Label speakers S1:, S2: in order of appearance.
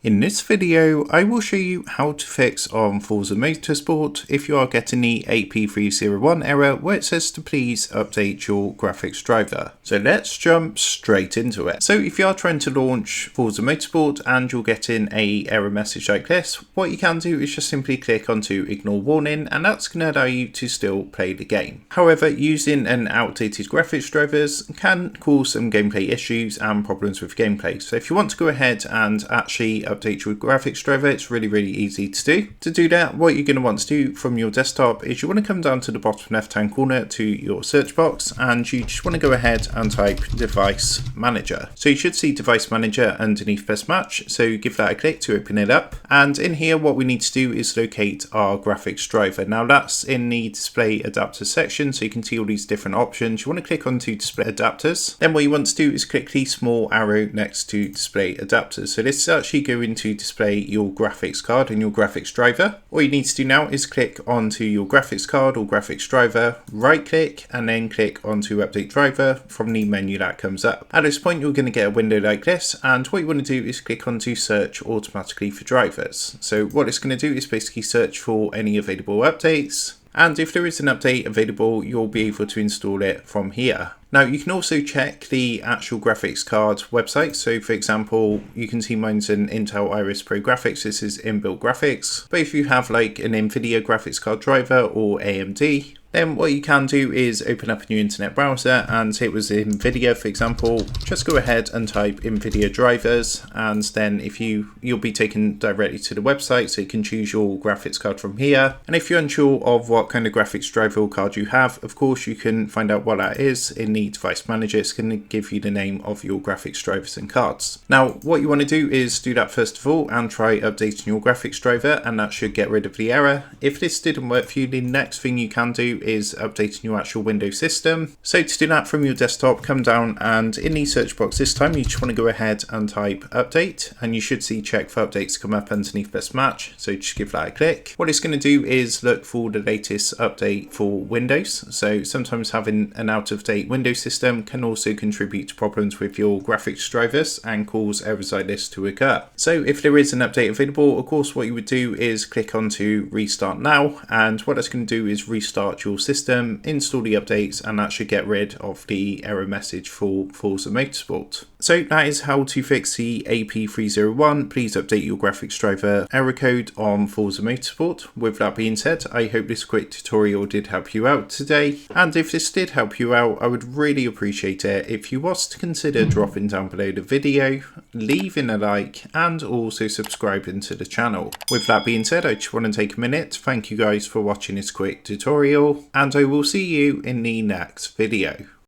S1: In this video, I will show you how to fix on Forza Motorsport if you are getting the AP301 error where it says to please update your graphics driver. So let's jump straight into it. So if you are trying to launch Forza Motorsport and you're getting an error message like this, what you can do is just simply click onto ignore warning, and that's going to allow you to still play the game. However, using an outdated graphics drivers can cause some gameplay issues and problems with gameplay. So if you want to go ahead and actually update your graphics driver, it's really easy to do. To do that, what you're going to want to do from your desktop is you want to come down to the bottom left hand corner to your search box, and you just want to go ahead and type device manager. So you should see device manager underneath best match, so give that a click to open it up, and in here what we need to do is locate our graphics driver. Now that's in the display adapter section, so you can see all these different options. You want to click onto display adapters, then what you want to do is click the small arrow next to display adapters. So this is actually going to display your graphics card and your graphics driver. All you need to do now is click onto your graphics card or graphics driver, right click, and then click onto update driver from the menu that comes up. At this point you're going to get a window like this, and what you want to do is click onto search automatically for drivers. So what it's going to do is basically search for any available updates, and if there is an update available you'll be able to install it from here. Now you can also check the actual graphics card website. So for example, you can see mine's an Intel Iris Pro graphics. This is inbuilt graphics. But if you have like an Nvidia graphics card driver or AMD, then what you can do is open up a new internet browser, and say it was Nvidia for example, just go ahead and type Nvidia drivers, and then if you'll be taken directly to the website, so you can choose your graphics card from here. And if you're unsure of what kind of graphics driver or card you have, of course you can find out what that is in the device manager. It's going to give you the name of your graphics drivers and cards. Now what you want to do is do that first of all and try updating your graphics driver, and that should get rid of the error. If this didn't work for you, the next thing you can do is updating your actual Windows system. So to do that, from your desktop, come down, and in the search box this time you just want to go ahead and type update, and you should see check for updates come up underneath best match, so just give that a click. What it's going to do is look for the latest update for Windows. So sometimes having an out of date Windows system can also contribute to problems with your graphics drivers and cause errors like this to occur. So if there is an update available, of course what you would do is click onto restart now, and what that's going to do is restart your system, install the updates, and that should get rid of the error message for Forza Motorsport. So that is how to fix the AP301 please update your graphics driver error code on Forza Motorsport. With that being said, I hope this quick tutorial did help you out today, and if this did help you out, I would really appreciate it if you was to consider dropping down below the video, leaving a like, and also subscribing to the channel. With that being said, I just want to take a minute to thank you guys for watching this quick tutorial, and I will see you in the next video.